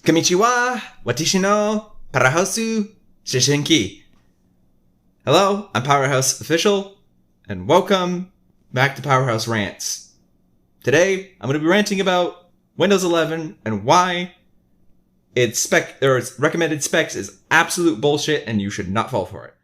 Konnichiwa, watashi no Powerhouse Shishinki. Hello, I'm Powerhouse Official, and welcome back to Powerhouse Rants. Today, I'm going to be ranting about Windows 11 and why its recommended specs is absolute bullshit and you should not fall for it.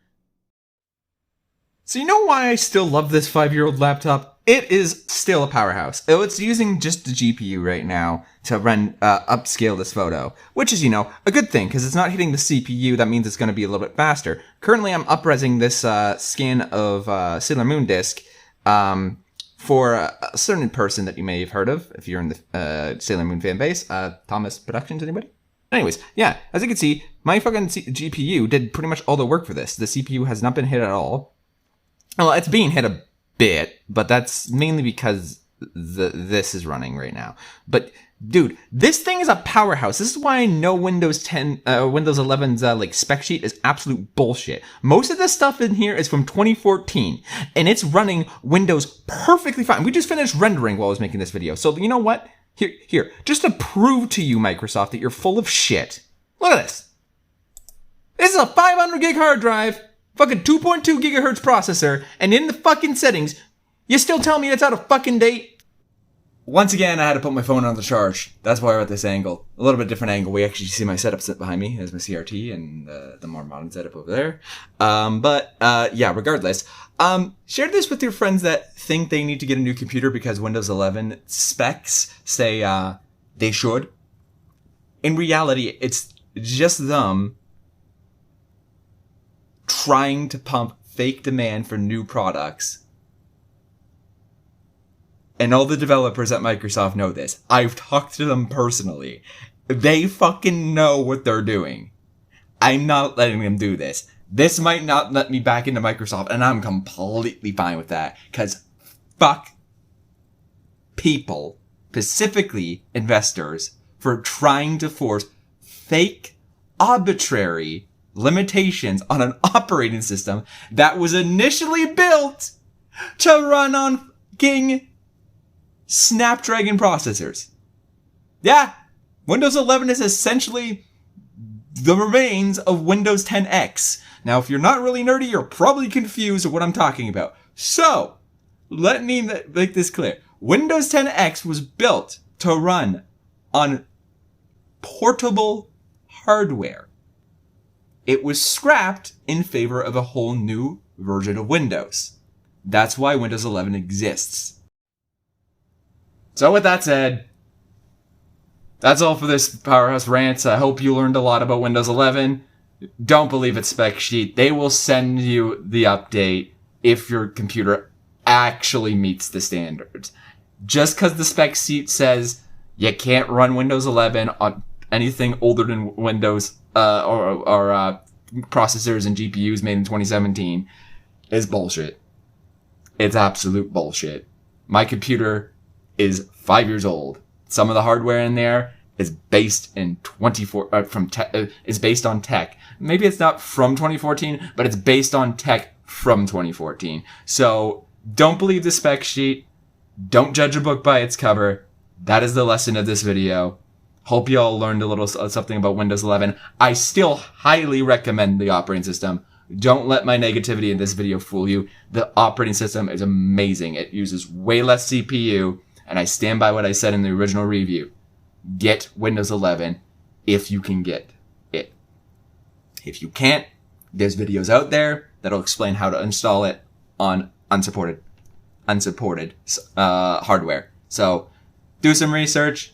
So you know why I still love this 5-year-old laptop? It is still a powerhouse. It's using just the GPU right now to upscale this photo, which is, a good thing because it's not hitting the CPU. That means it's going to be a little bit faster. Currently, I'm up-resing this scan of Sailor Moon disc for a certain person that you may have heard of if you're in the Sailor Moon fan base. Thomas Productions, anybody? Anyways, yeah, as you can see, my fucking GPU did pretty much all the work for this. The CPU has not been hit at all. Well, it's being hit a bit, but that's mainly because this is running right now. But dude, this thing is a powerhouse. This is why I know Windows 11's spec sheet is absolute bullshit. Most of the stuff in here is from 2014, and it's running Windows perfectly fine. We just finished rendering while I was making this video. So you know what? Here, just to prove to you, Microsoft, that you're full of shit. Look at this. This is a 500 gig hard drive. Fucking 2.2 gigahertz processor, and in the fucking settings, you still tell me it's out of fucking date? Once again, I had to put my phone on the charge. That's why we're at this angle. A little bit different angle. We actually see my setup sit behind me as my CRT and the more modern setup over there. Yeah, regardless. Share this with your friends that think they need to get a new computer because Windows 11 specs say they should. In reality, it's just them trying to pump fake demand for new products. And all the developers at Microsoft know this. I've talked to them personally. They fucking know what they're doing. I'm not letting them do this. This might not let me back into Microsoft, and I'm completely fine with that. Because fuck people, specifically investors, for trying to force fake, arbitrary limitations on an operating system that was initially built to run on fucking Snapdragon processors. Yeah, Windows 11 is essentially the remains of Windows 10X. Now, if you're not really nerdy, you're probably confused with what I'm talking about. So, let me make this clear. Windows 10X was built to run on portable hardware. It was scrapped in favor of a whole new version of Windows. That's why Windows 11 exists. So with that said, that's all for this Powerhouse Rants. I hope you learned a lot about Windows 11. Don't believe its spec sheet. They will send you the update if your computer actually meets the standards. Just because the spec sheet says you can't run Windows 11 on anything older than Windows or processors and GPUs made in 2017 is bullshit. It's absolute bullshit. My computer is 5 years old. Some of the hardware in there is based in is based on tech. Maybe it's not from 2014, but it's based on tech from 2014. So don't believe the spec sheet. Don't judge a book by its cover. That is the lesson of this video. Hope you all learned a little something about Windows 11. I still highly recommend the operating system. Don't let my negativity in this video fool you. The operating system is amazing. It uses way less CPU, and I stand by what I said in the original review. Get Windows 11 if you can get it. If you can't, there's videos out there that'll explain how to install it on unsupported hardware. So do some research.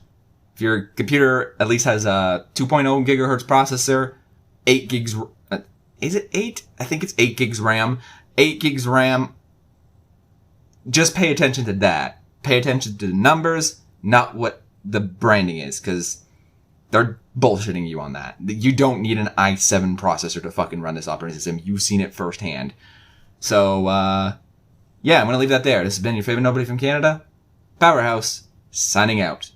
If your computer at least has a 2.0 gigahertz processor, 8 gigs, is it 8? I think it's 8 gigs RAM. 8 gigs RAM, just pay attention to that. Pay attention to the numbers, not what the branding is, because they're bullshitting you on that. You don't need an i7 processor to fucking run this operating system. You've seen it firsthand. So, yeah, I'm going to leave that there. This has been your favorite nobody from Canada, Powerhouse, signing out.